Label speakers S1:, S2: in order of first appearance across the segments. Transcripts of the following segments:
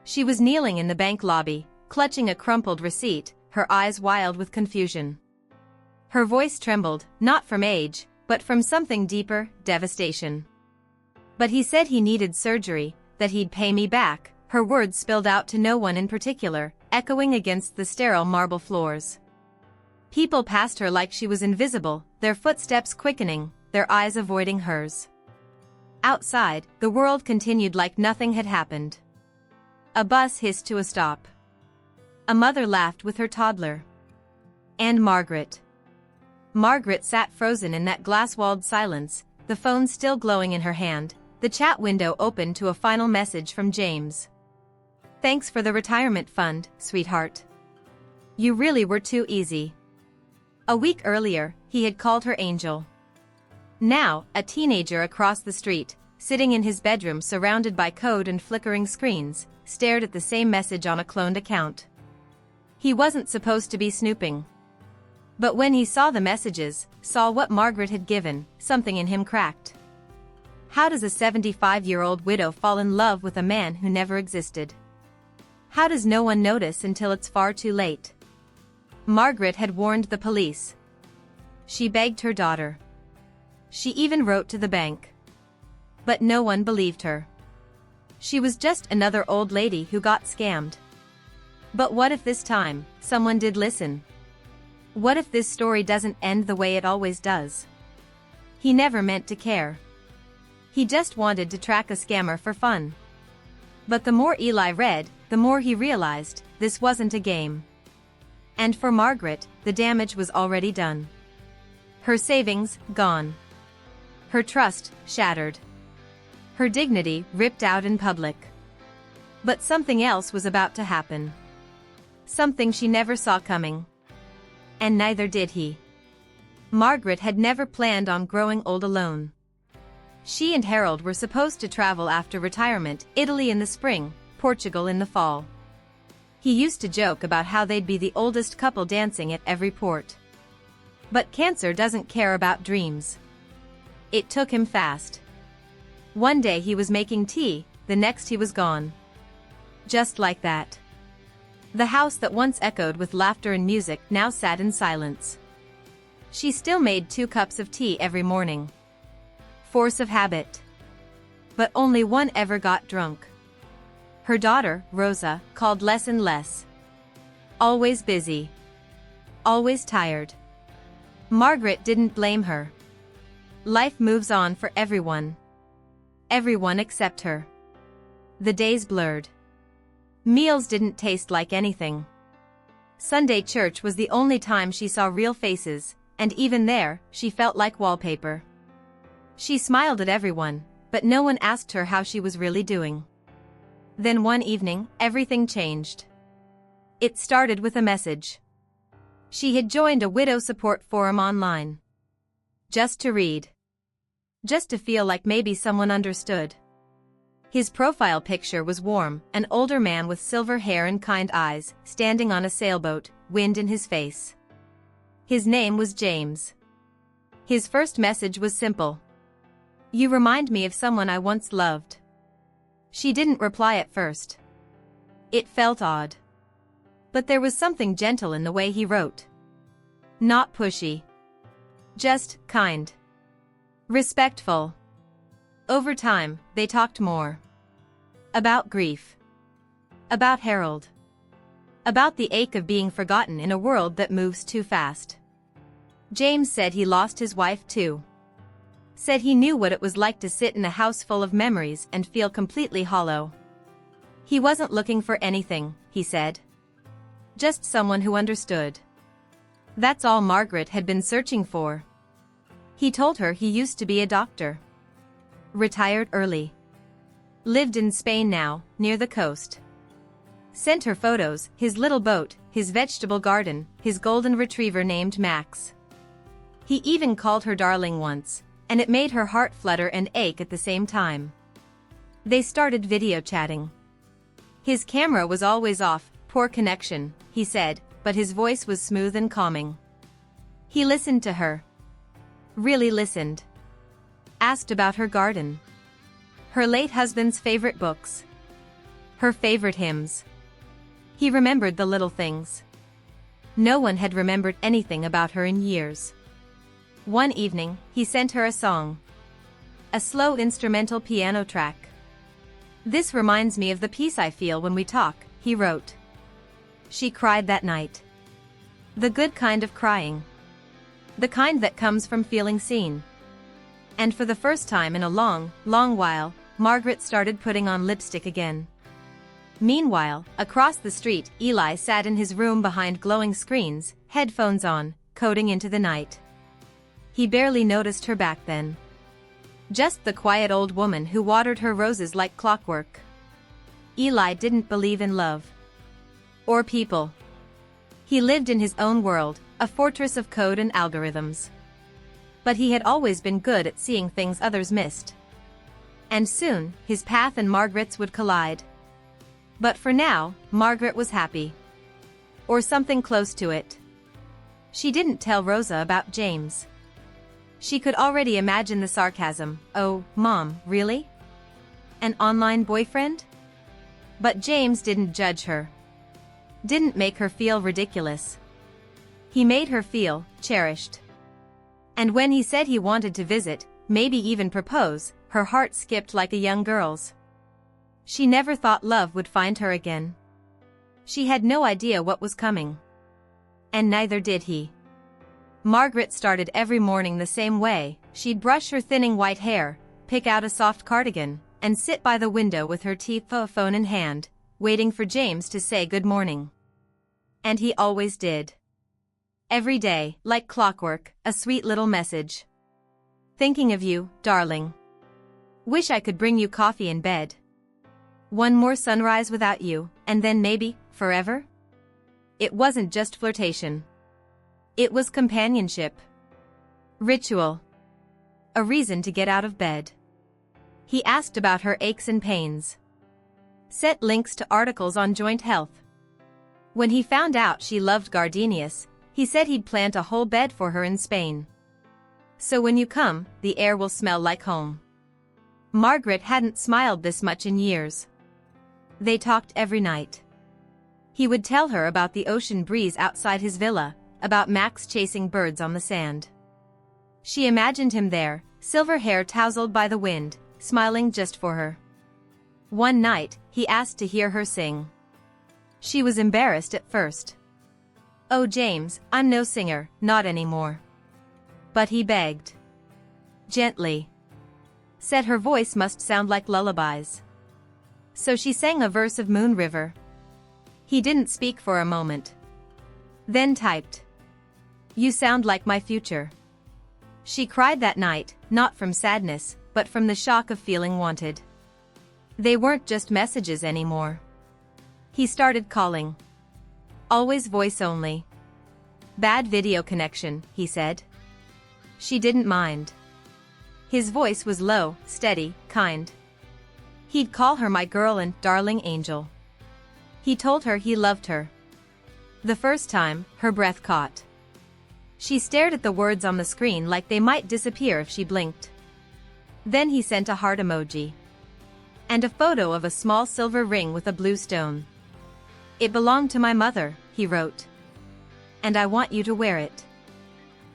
S1: She was kneeling in the bank lobby, clutching a crumpled receipt, her eyes wild with confusion. Her voice trembled, not from age, but from something deeper, devastation. "But he said he needed surgery, that he'd pay me back," her words spilled out to no one in particular, echoing against the sterile marble floors. People passed her like she was invisible, their footsteps quickening, their eyes avoiding hers. Outside, the world continued like nothing had happened. A bus hissed to a stop. A mother laughed with her toddler. And Margaret. Margaret sat frozen in that glass-walled silence, the phone still glowing in her hand, the chat window open to a final message from James. "Thanks for the retirement fund, sweetheart. You really were too easy." A week earlier, he had called her Angel. Now, a teenager across the street, sitting in his bedroom surrounded by code and flickering screens, stared at the same message on a cloned account. He wasn't supposed to be snooping. But when he saw the messages, saw what Margaret had given, something in him cracked. How does a 75-year-old widow fall in love with a man who never existed? How does no one notice until it's far too late? Margaret had warned the police. She begged her daughter. She even wrote to the bank. But no one believed her. She was just another old lady who got scammed. But what if this time, someone did listen? What if this story doesn't end the way it always does? He never meant to care. He just wanted to track a scammer for fun. But the more Eli read, the more he realized, this wasn't a game. And for Margaret, the damage was already done. Her savings, gone. Her trust, shattered. Her dignity, ripped out in public. But something else was about to happen. Something she never saw coming. And neither did he. Margaret had never planned on growing old alone. She and Harold were supposed to travel after retirement, Italy in the spring, Portugal in the fall. He used to joke about how they'd be the oldest couple dancing at every port. But cancer doesn't care about dreams. It took him fast. One day he was making tea, the next he was gone. Just like that. The house that once echoed with laughter and music now sat in silence. She still made 2 cups of tea every morning. Force of habit. But only one ever got drunk. Her daughter, Rosa, called less and less. Always busy. Always tired. Margaret didn't blame her. Life moves on for everyone. Everyone except her. The days blurred. Meals didn't taste like anything. Sunday church was the only time she saw real faces, and even there, she felt like wallpaper. She smiled at everyone, but no one asked her how she was really doing. Then one evening, everything changed. It started with a message. She had joined a widow support forum online. Just to read. Just to feel like maybe someone understood. His profile picture was warm, an older man with silver hair and kind eyes, standing on a sailboat, wind in his face. His name was James. His first message was simple. "You remind me of someone I once loved." She didn't reply at first. It felt odd. But there was something gentle in the way he wrote. Not pushy. Just kind. Respectful. Over time, they talked more. About grief. About Harold. About the ache of being forgotten in a world that moves too fast. James said he lost his wife too. Said he knew what it was like to sit in a house full of memories and feel completely hollow. He wasn't looking for anything, he said. Just someone who understood. That's all Margaret had been searching for. He told her he used to be a doctor. Retired early. Lived in Spain now, near the coast. Sent her photos, his little boat, his vegetable garden, his golden retriever named Max. He even called her darling once, and it made her heart flutter and ache at the same time. They started video chatting. His camera was always off, poor connection, he said, but his voice was smooth and calming. He listened to her. Really listened. Asked about her garden. Her late husband's favorite books. Her favorite hymns. He remembered the little things. No one had remembered anything about her in years. One evening, he sent her a song. A slow instrumental piano track. "This reminds me of the peace I feel when we talk," he wrote. She cried that night. The good kind of crying. The kind that comes from feeling seen. And for the first time in a long, long while, Margaret started putting on lipstick again. Meanwhile, across the street, Eli sat in his room behind glowing screens, headphones on, coding into the night. He barely noticed her back then. Just the quiet old woman who watered her roses like clockwork. Eli didn't believe in love. Or people. He lived in his own world, a fortress of code and algorithms. But he had always been good at seeing things others missed. And soon, his path and Margaret's would collide. But for now, Margaret was happy. Or something close to it. She didn't tell Rosa about James. She could already imagine the sarcasm. "Oh, Mom, really? An online boyfriend?" But James didn't judge her. Didn't make her feel ridiculous. He made her feel cherished. And when he said he wanted to visit, maybe even propose, her heart skipped like a young girl's. She never thought love would find her again. She had no idea what was coming. And neither did he. Margaret started every morning the same way. She'd brush her thinning white hair, pick out a soft cardigan, and sit by the window with her phone in hand, waiting for James to say good morning. And he always did. Every day, like clockwork, a sweet little message. "Thinking of you, darling. Wish I could bring you coffee in bed. One more sunrise without you, and then maybe, forever?" It wasn't just flirtation. It was companionship. Ritual. A reason to get out of bed. He asked about her aches and pains. Set links to articles on joint health. When he found out she loved gardenias, he said he'd plant a whole bed for her in Spain. "So when you come, the air will smell like home." Margaret hadn't smiled this much in years. They talked every night. He would tell her about the ocean breeze outside his villa, about Max chasing birds on the sand. She imagined him there, silver hair tousled by the wind, smiling just for her. One night, he asked to hear her sing. She was embarrassed at first. "Oh James, I'm no singer, not anymore." But he begged. Gently. Said her voice must sound like lullabies. So she sang a verse of Moon River. He didn't speak for a moment. Then typed. "You sound like my future." She cried that night, not from sadness, but from the shock of feeling wanted. They weren't just messages anymore. He started calling. Always voice only. "Bad video connection," he said. She didn't mind. His voice was low, steady, kind. He'd call her my girl and darling angel. He told her he loved her. The first time, her breath caught. She stared at the words on the screen like they might disappear if she blinked. Then he sent a heart emoji. And a photo of a small silver ring with a blue stone. "It belonged to my mother," he wrote. "And I want you to wear it."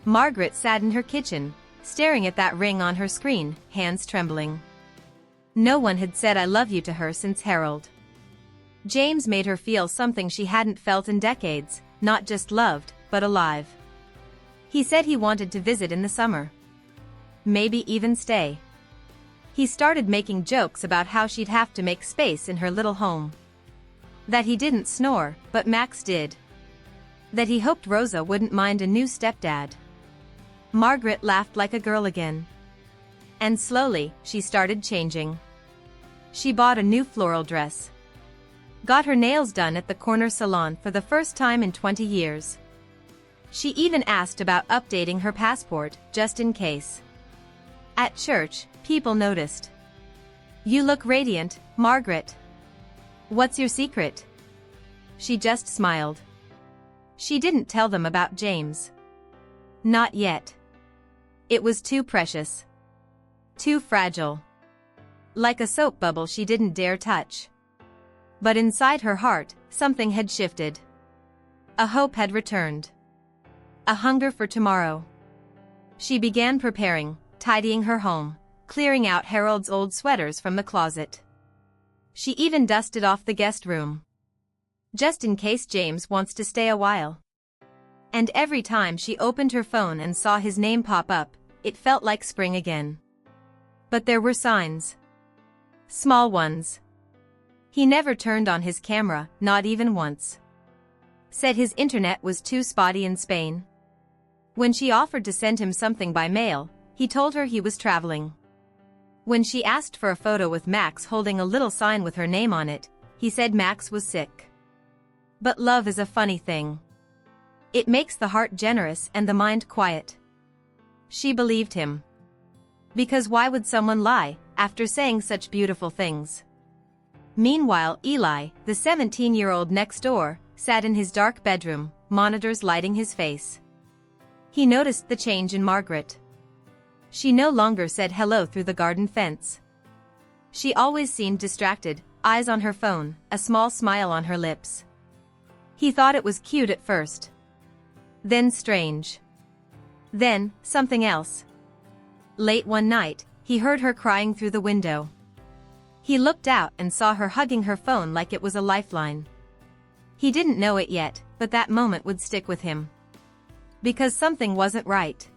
S1: Margaret sat in her kitchen, staring at that ring on her screen, hands trembling. No one had said "I love you" to her since Harold. James made her feel something she hadn't felt in decades, not just loved, but alive. He said he wanted to visit in the summer. Maybe even stay. He started making jokes about how she'd have to make space in her little home. That he didn't snore, but Max did. That he hoped Rosa wouldn't mind a new stepdad. Margaret laughed like a girl again. And slowly, she started changing. She bought a new floral dress. Got her nails done at the corner salon for the first time in 20 years. She even asked about updating her passport, just in case. At church, people noticed. "You look radiant, Margaret. What's your secret?" She just smiled. She didn't tell them about James. Not yet. It was too precious. Too fragile. Like a soap bubble she didn't dare touch. But inside her heart, something had shifted. A hope had returned. A hunger for tomorrow. She began preparing, tidying her home, clearing out Harold's old sweaters from the closet. She even dusted off the guest room, just in case James wants to stay a while. And every time she opened her phone and saw his name pop up, it felt like spring again. But there were signs. Small ones. He never turned on his camera, not even once. Said his internet was too spotty in Spain. When she offered to send him something by mail, he told her he was traveling. When she asked for a photo with Max holding a little sign with her name on it, he said Max was sick. But love is a funny thing. It makes the heart generous and the mind quiet. She believed him. Because why would someone lie, after saying such beautiful things? Meanwhile, Eli, the 17-year-old next door, sat in his dark bedroom, monitors lighting his face. He noticed the change in Margaret. She no longer said hello through the garden fence. She always seemed distracted, eyes on her phone, a small smile on her lips. He thought it was cute at first. Then strange. Then, something else. Late one night, he heard her crying through the window. He looked out and saw her hugging her phone like it was a lifeline. He didn't know it yet, but that moment would stick with him. Because something wasn't right.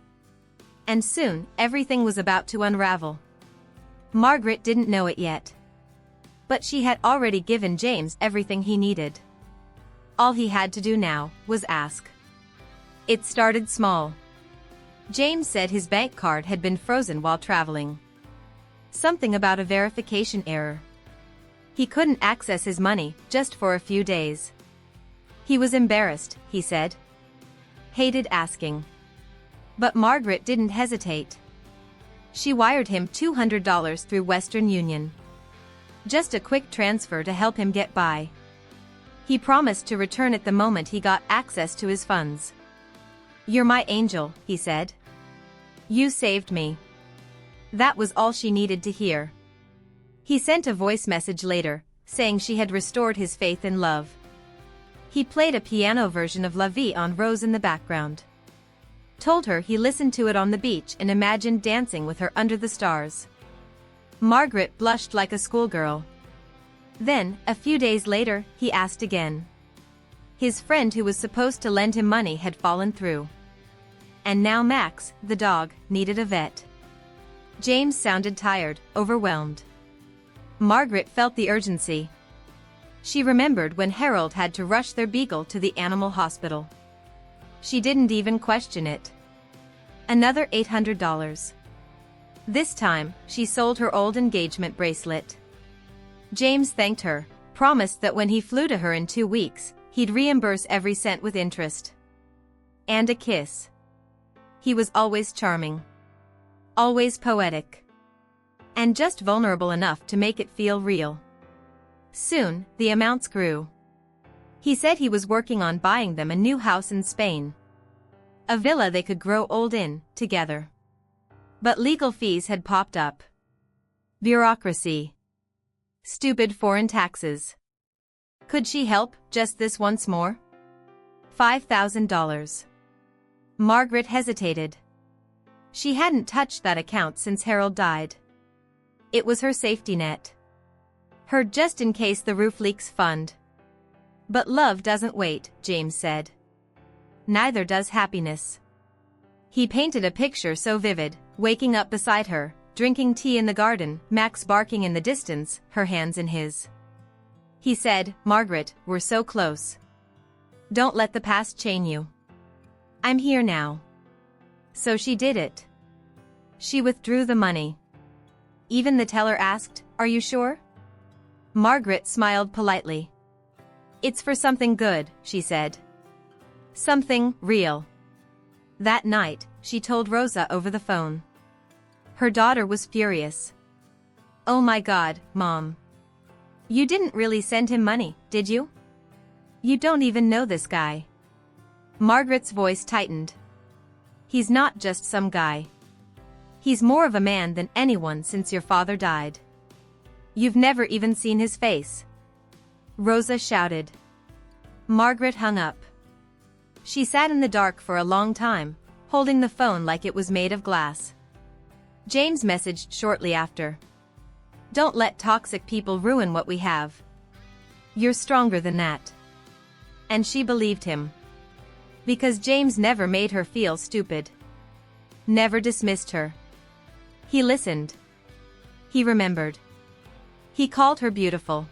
S1: And soon, everything was about to unravel. Margaret didn't know it yet. But she had already given James everything he needed. All he had to do now was ask. It started small. James said his bank card had been frozen while traveling. Something about a verification error. He couldn't access his money, just for a few days. He was embarrassed, he said. Hated asking. But Margaret didn't hesitate. She wired him $200 through Western Union. Just a quick transfer to help him get by. He promised to return it the moment he got access to his funds. "You're my angel," he said. "You saved me." That was all she needed to hear. He sent a voice message later, saying she had restored his faith in love. He played a piano version of La Vie en Rose in the background. Told her he listened to it on the beach and imagined dancing with her under the stars. Margaret blushed like a schoolgirl. Then, a few days later, he asked again. His friend who was supposed to lend him money had fallen through. And now Max, the dog, needed a vet. James sounded tired, overwhelmed. Margaret felt the urgency. She remembered when Harold had to rush their beagle to the animal hospital. She didn't even question it. Another $800. This time, she sold her old engagement bracelet. James thanked her, promised that when he flew to her in 2 weeks, he'd reimburse every cent with interest. And a kiss. He was always charming. Always poetic. And just vulnerable enough to make it feel real. Soon, the amounts grew. He said he was working on buying them a new house in Spain. A villa they could grow old in, together. But legal fees had popped up. Bureaucracy. Stupid foreign taxes. Could she help, just this once more? $5,000. Margaret hesitated. She hadn't touched that account since Harold died. It was her safety net. Her just-in-case the roof leaks fund. But love doesn't wait, James said. Neither does happiness. He painted a picture so vivid, waking up beside her, drinking tea in the garden, Max barking in the distance, her hands in his. He said, "Margaret, we're so close. Don't let the past chain you. I'm here now." So she did it. She withdrew the money. Even the teller asked, "Are you sure?" Margaret smiled politely. "It's for something good," she said. "Something real." That night, she told Rosa over the phone. Her daughter was furious. "Oh my God, Mom. You didn't really send him money, did you? You don't even know this guy." Margaret's voice tightened. "He's not just some guy. He's more of a man than anyone since your father died. You've never even seen his face. Rosa shouted. Margaret hung up. She sat in the dark for a long time, holding the phone like it was made of glass. James messaged shortly after. Don't let toxic people ruin what we have. You're stronger than that. And she believed him. Because James never made her feel stupid. Never dismissed her. He listened. He remembered. He called her beautiful.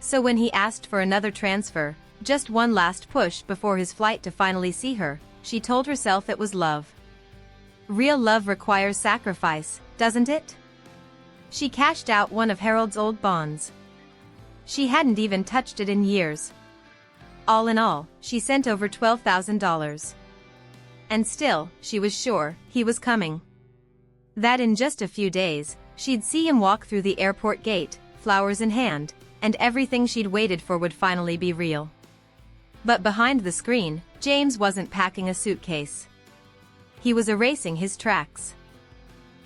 S1: So when he asked for another transfer, just one last push before his flight to finally see her, she told herself it was love. Real love requires sacrifice, doesn't it? She cashed out one of Harold's old bonds. She hadn't even touched it in years. All in all, she sent over $12,000. And still, she was sure he was coming. That in just a few days, she'd see him walk through the airport gate, flowers in hand, and everything she'd waited for would finally be real. But behind the screen, James wasn't packing a suitcase. He was erasing his tracks.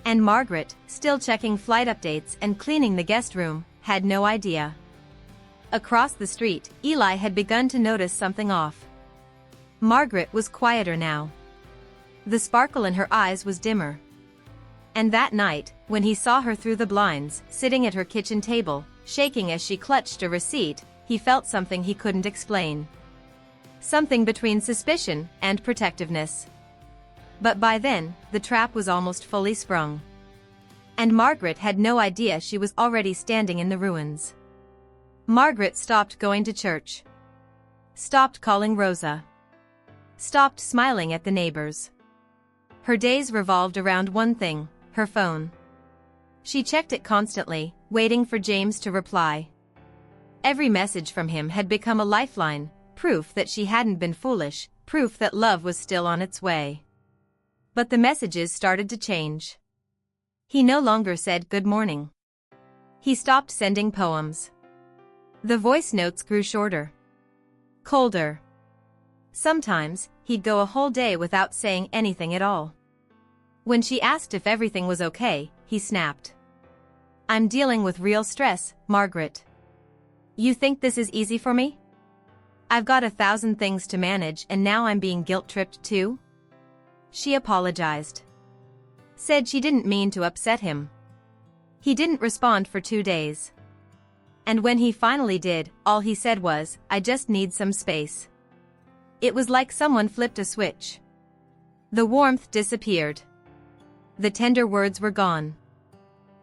S1: And Margaret, still checking flight updates and cleaning the guest room, had no idea. Across the street, Eli had begun to notice something off. Margaret was quieter now. The sparkle in her eyes was dimmer. And that night, when he saw her through the blinds, sitting at her kitchen table, shaking as she clutched a receipt, he felt something he couldn't explain. Something between suspicion and protectiveness. But by then, the trap was almost fully sprung. And Margaret had no idea she was already standing in the ruins. Margaret stopped going to church. Stopped calling Rosa. Stopped smiling at the neighbors. Her days revolved around one thing, her phone. She checked it constantly, waiting for James to reply. Every message from him had become a lifeline, proof that she hadn't been foolish, proof that love was still on its way. But the messages started to change. He no longer said good morning. He stopped sending poems. The voice notes grew shorter. Colder. Sometimes, he'd go a whole day without saying anything at all. When she asked if everything was okay, he snapped. I'm dealing with real stress, Margaret. You think this is easy for me? I've got 1,000 things to manage and now I'm being guilt-tripped too? She apologized. Said she didn't mean to upset him. He didn't respond for 2 days. And when he finally did, all he said was, I just need some space. It was like someone flipped a switch. The warmth disappeared. The tender words were gone.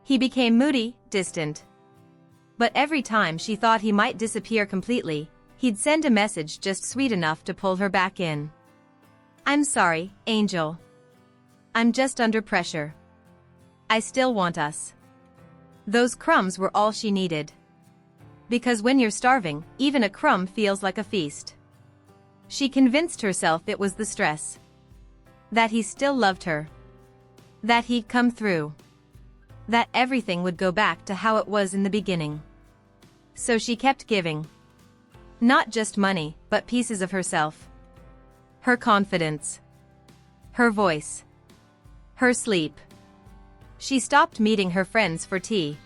S1: He became moody, distant. But every time she thought he might disappear completely, he'd send a message just sweet enough to pull her back in. I'm sorry, Angel. I'm just under pressure. I still want us. Those crumbs were all she needed. Because when you're starving, even a crumb feels like a feast. She convinced herself it was the stress. That he still loved her. That he'd come through. That everything would go back to how it was in the beginning. So she kept giving. Not just money, but pieces of herself. Her confidence. Her voice. Her sleep. She stopped meeting her friends for tea.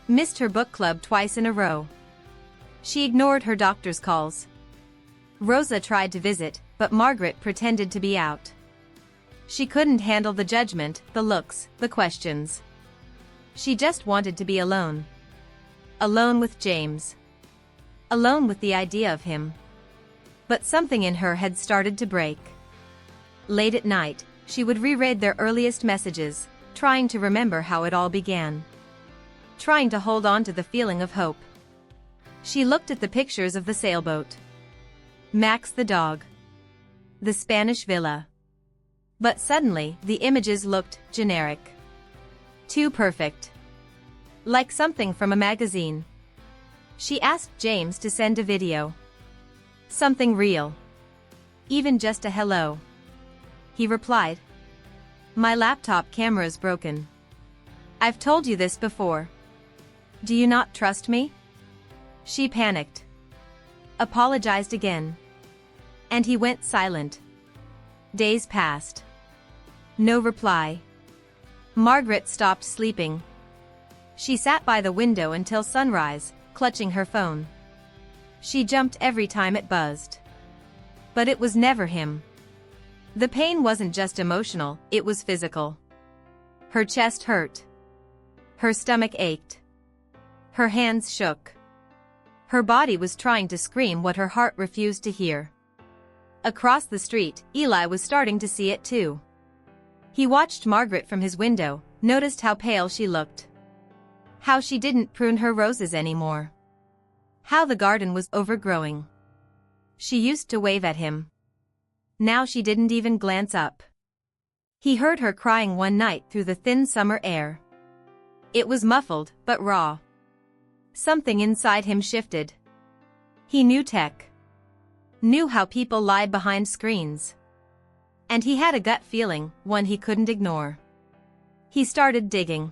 S1: Missed her book club twice in a row. She ignored her doctor's calls. Rosa tried to visit, but Margaret pretended to be out. She couldn't handle the judgment, the looks, the questions. She just wanted to be alone. Alone with James. Alone with the idea of him. But something in her had started to break. Late at night, she would reread their earliest messages, trying to remember how it all began. Trying to hold on to the feeling of hope. She looked at the pictures of the sailboat. Max the dog. The Spanish villa. But suddenly, the images looked generic. Too perfect. Like something from a magazine. She asked James to send a video. Something real. Even just a hello. He replied. My laptop camera's broken. I've told you this before. Do you not trust me? She panicked. Apologized again. And he went silent. Days passed. No reply. Margaret stopped sleeping. She sat by the window until sunrise, clutching her phone. She jumped every time it buzzed. But it was never him. The pain wasn't just emotional, it was physical. Her chest hurt. Her stomach ached. Her hands shook. Her body was trying to scream what her heart refused to hear. Across the street, Eli was starting to see it too. He watched Margaret from his window, noticed how pale she looked. How she didn't prune her roses anymore. How the garden was overgrowing. She used to wave at him. Now she didn't even glance up. He heard her crying one night through the thin summer air. It was muffled, but raw. Something inside him shifted. He knew tech. Knew how people lied behind screens. And he had a gut feeling, one he couldn't ignore. He started digging.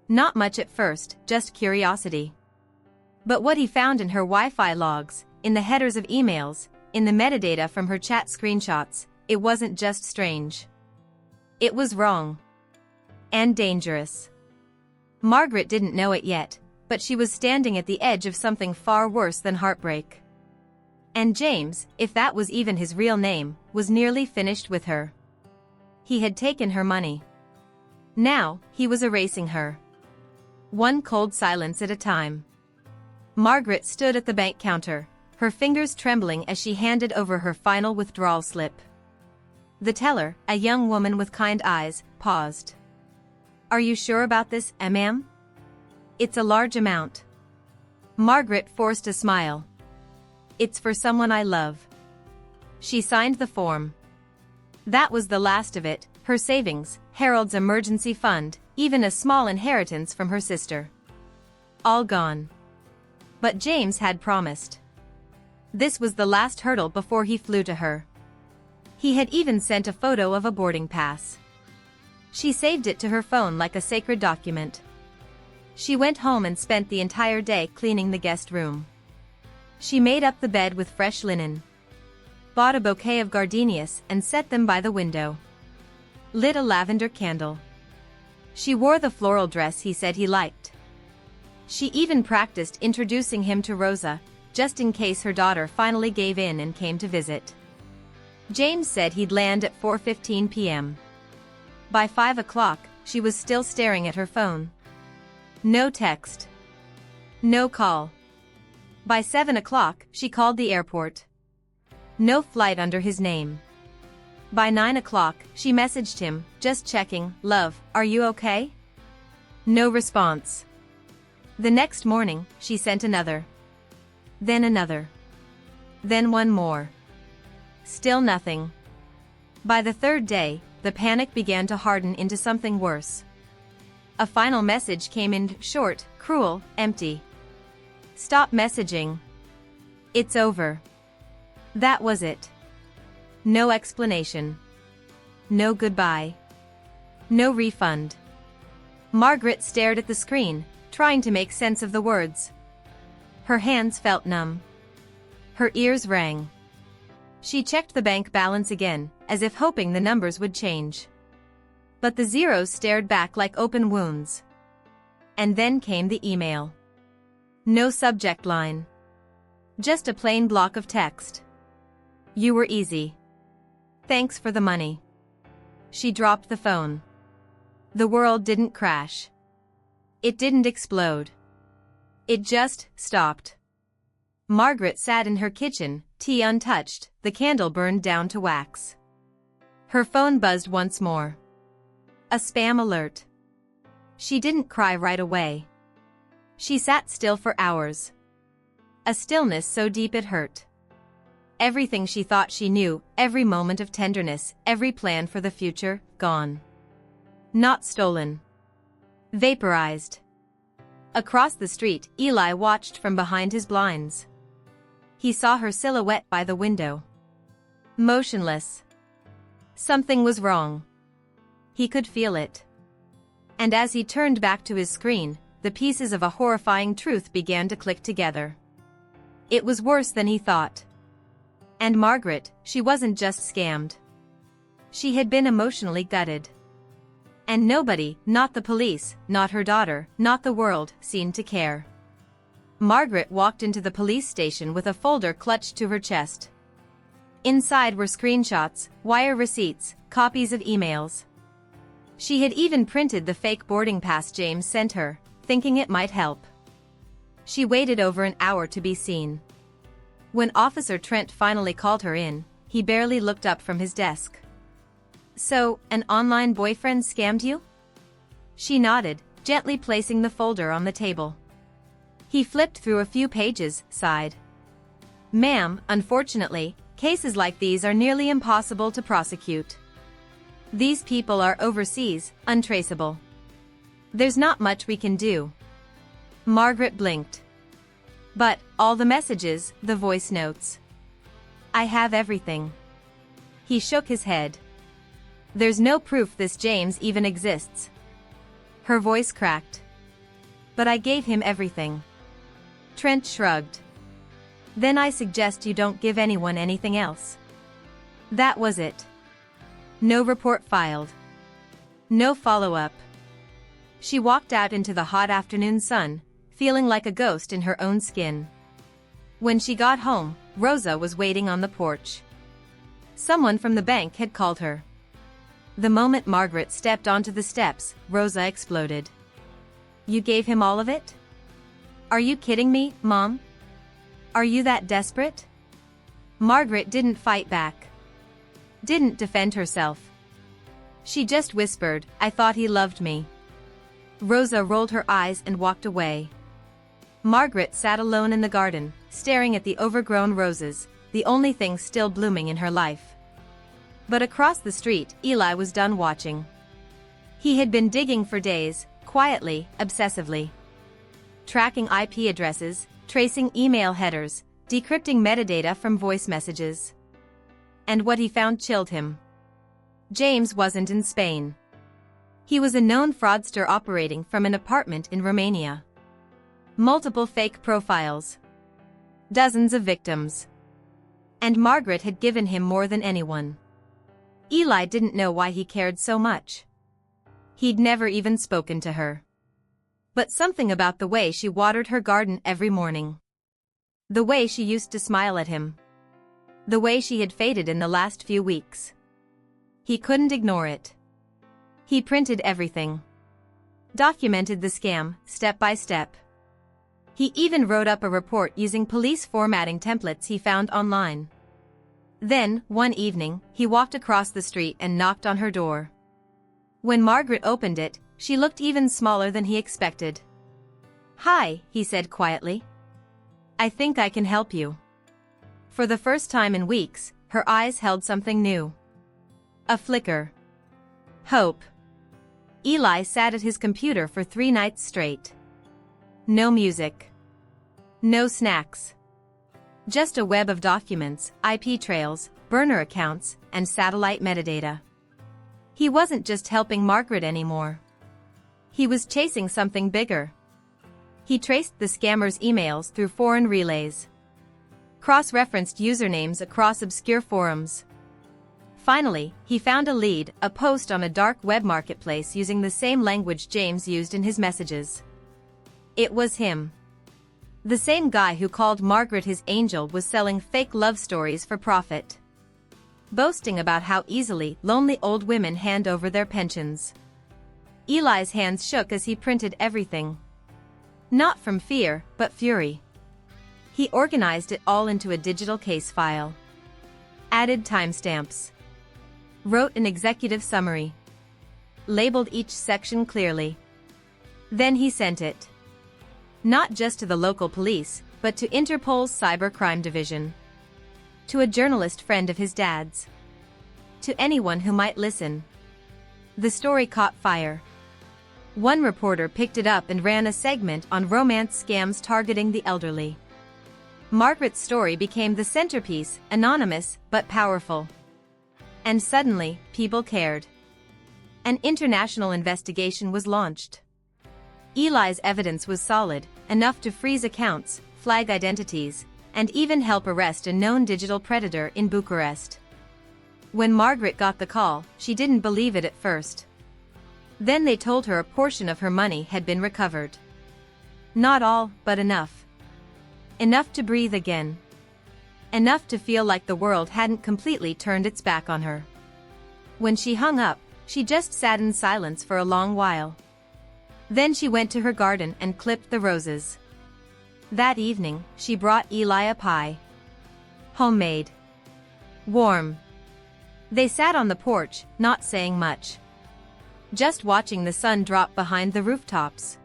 S1: Not much at first, just curiosity. But what he found in her Wi-Fi logs, in the headers of emails, in the metadata from her chat screenshots, it wasn't just strange. It was wrong. And dangerous. Margaret didn't know it yet, but she was standing at the edge of something far worse than heartbreak. And James, if that was even his real name, was nearly finished with her. He had taken her money. Now, he was erasing her. One cold silence at a time. Margaret stood at the bank counter, her fingers trembling as she handed over her final withdrawal slip. The teller, a young woman with kind eyes, paused. "Are you sure about this, ma'am? It's a large amount." Margaret forced a smile. "It's for someone I love." She signed the form. That was the last of it, her savings, Harold's emergency fund, even a small inheritance from her sister. All gone. But James had promised. This was the last hurdle before he flew to her. He had even sent a photo of a boarding pass. She saved it to her phone like a sacred document. She went home and spent the entire day cleaning the guest room. She made up the bed with fresh linen. Bought a bouquet of gardenias and set them by the window. Lit a lavender candle. She wore the floral dress he said he liked. She even practiced introducing him to Rosa, just in case her daughter finally gave in and came to visit. James said he'd land at 4:15 p.m. By 5 o'clock, she was still staring at her phone. No text. No call. By 7 o'clock, she called the airport. No flight under his name. By 9 o'clock, she messaged him, just checking, "Love, are you okay?" No response. The next morning, she sent another. Then another. Then one more. Still nothing. By the third day, the panic began to harden into something worse. A final message came in, short, cruel, empty. "Stop messaging. It's over." That was it. No explanation. No goodbye. No refund. Margaret stared at the screen, trying to make sense of the words. Her hands felt numb. Her ears rang. She checked the bank balance again, as if hoping the numbers would change. But the zeros stared back like open wounds. And then came the email. No subject line. Just a plain block of text. "You were easy. Thanks for the money." She dropped the phone. The world didn't crash. It didn't explode. It just stopped. Margaret sat in her kitchen, tea untouched, the candle burned down to wax. Her phone buzzed once more. A spam alert. She didn't cry right away. She sat still for hours. A stillness so deep it hurt. Everything she thought she knew, every moment of tenderness, every plan for the future, gone. Not stolen. Vaporized. Across the street, Eli watched from behind his blinds. He saw her silhouette by the window. Motionless. Something was wrong. He could feel it. And as he turned back to his screen, the pieces of a horrifying truth began to click together. It was worse than he thought. And Margaret, she wasn't just scammed. She had been emotionally gutted. And nobody, not the police, not her daughter, not the world, seemed to care. Margaret walked into the police station with a folder clutched to her chest. Inside were screenshots, wire receipts, copies of emails. She had even printed the fake boarding pass James sent her, thinking it might help. She waited over an hour to be seen. When Officer Trent finally called her in, he barely looked up from his desk. "So, an online boyfriend scammed you?" She nodded, gently placing the folder on the table. He flipped through a few pages, sighed. "Ma'am, unfortunately, cases like these are nearly impossible to prosecute. These people are overseas, untraceable. There's not much we can do." Margaret blinked. "But, all the messages, the voice notes. I have everything." He shook his head. "There's no proof this James even exists." Her voice cracked. "But I gave him everything." Trent shrugged. "Then I suggest you don't give anyone anything else." That was it. No report filed. No follow-up. She walked out into the hot afternoon sun, feeling like a ghost in her own skin. When she got home, Rosa was waiting on the porch. Someone from the bank had called her. The moment Margaret stepped onto the steps, Rosa exploded. "You gave him all of it? Are you kidding me, Mom? Are you that desperate?" Margaret didn't fight back. Didn't defend herself. She just whispered, "I thought he loved me." Rosa rolled her eyes and walked away. Margaret sat alone in the garden, staring at the overgrown roses, the only thing still blooming in her life. But across the street, Eli was done watching. He had been digging for days, quietly, obsessively. Tracking IP addresses, tracing email headers, decrypting metadata from voice messages. And what he found chilled him. James wasn't in Spain. He was a known fraudster operating from an apartment in Romania. Multiple fake profiles. Dozens of victims. And Margaret had given him more than anyone. Eli didn't know why he cared so much. He'd never even spoken to her. But something about the way she watered her garden every morning. The way she used to smile at him. The way she had faded in the last few weeks. He couldn't ignore it. He printed everything. Documented the scam, step by step. He even wrote up a report using police formatting templates he found online. Then, one evening, he walked across the street and knocked on her door. When Margaret opened it, she looked even smaller than he expected. "Hi," he said quietly. "I think I can help you." For the first time in weeks, her eyes held something new. A flicker. Hope. Eli sat at his computer for 3 nights straight. No music. No snacks. Just a web of documents, IP trails, burner accounts, and satellite metadata. He wasn't just helping Margaret anymore. He was chasing something bigger. He traced the scammer's emails through foreign relays. Cross-referenced usernames across obscure forums. Finally, he found a lead, a post on a dark web marketplace using the same language James used in his messages. It was him. The same guy who called Margaret his angel was selling fake love stories for profit. Boasting about how easily lonely old women hand over their pensions. Eli's hands shook as he printed everything. Not from fear, but fury. He organized it all into a digital case file. Added timestamps. Wrote an executive summary. Labeled each section clearly. Then he sent it. Not just to the local police, but to Interpol's cybercrime division. To a journalist friend of his dad's. To anyone who might listen. The story caught fire. One reporter picked it up and ran a segment on romance scams targeting the elderly. Margaret's story became the centerpiece, anonymous but powerful. And suddenly, people cared. An international investigation was launched. Eli's evidence was solid, enough to freeze accounts, flag identities, and even help arrest a known digital predator in Bucharest. When Margaret got the call, she didn't believe it at first. Then they told her a portion of her money had been recovered. Not all, but enough. Enough to breathe again. Enough to feel like the world hadn't completely turned its back on her. When she hung up, she just sat in silence for a long while. Then she went to her garden and clipped the roses. That evening, she brought Eli a pie. Homemade. Warm. They sat on the porch, not saying much. Just watching the sun drop behind the rooftops.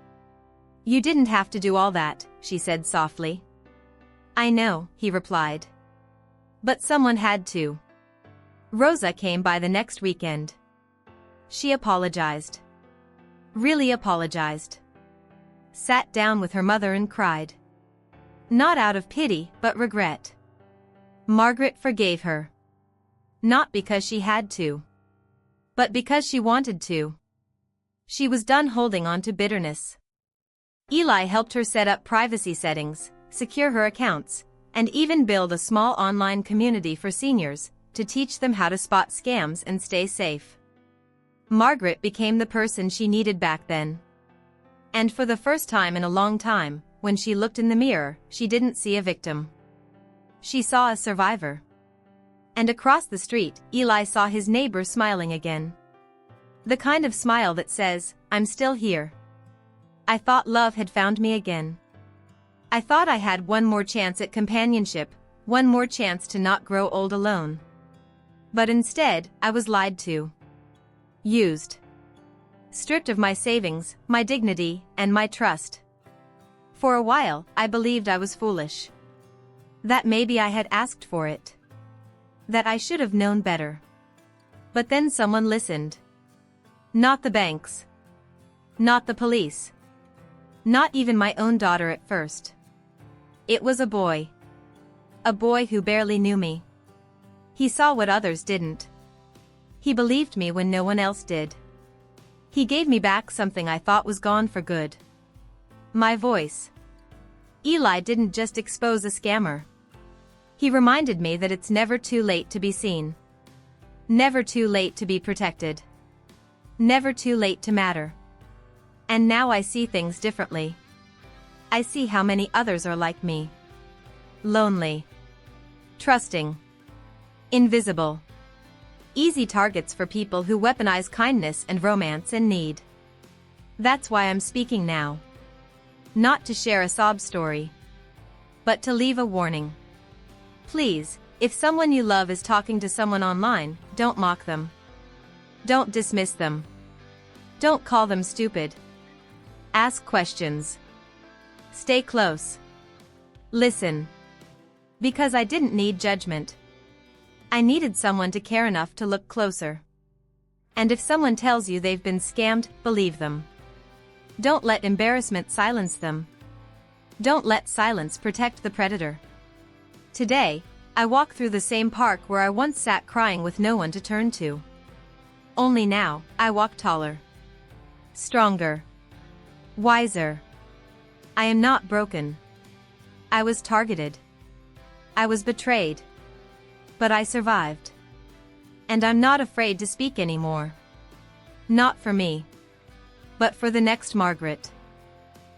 S1: "You didn't have to do all that," she said softly. "I know," he replied. "But someone had to." Rosa came by the next weekend. She apologized. Really apologized. Sat down with her mother and cried. Not out of pity, but regret. Margaret forgave her. Not because she had to, but because she wanted to. She was done holding on to bitterness. Eli helped her set up privacy settings, secure her accounts, and even build a small online community for seniors to teach them how to spot scams and stay safe. Margaret became the person she needed back then. And for the first time in a long time, when she looked in the mirror, she didn't see a victim. She saw a survivor. And across the street, Eli saw his neighbor smiling again. The kind of smile that says, "I'm still here. I thought love had found me again. I thought I had one more chance at companionship, one more chance to not grow old alone. But instead, I was lied to. Used. Stripped of my savings, my dignity, and my trust. For a while, I believed I was foolish. That maybe I had asked for it. That I should have known better. But then someone listened. Not the banks. Not the police. Not even my own daughter at first. It was a boy. A boy who barely knew me. He saw what others didn't. He believed me when no one else did. He gave me back something I thought was gone for good. My voice. Eli didn't just expose a scammer. He reminded me that it's never too late to be seen. Never too late to be protected. Never too late to matter. And now I see things differently. I see how many others are like me. Lonely. Trusting. Invisible. Easy targets for people who weaponize kindness and romance in need. That's why I'm speaking now. Not to share a sob story, but to leave a warning. Please, if someone you love is talking to someone online, don't mock them. Don't dismiss them. Don't call them stupid. Ask questions. Stay close. Listen. Because I didn't need judgment. I needed someone to care enough to look closer. And if someone tells you they've been scammed, believe them. Don't let embarrassment silence them. Don't let silence protect the predator. Today, I walk through the same park where I once sat crying with no one to turn to. Only now, I walk taller. Stronger. Wiser. I am not broken. I was targeted. I was betrayed. But I survived. And I'm not afraid to speak anymore. Not for me. But for the next Margaret.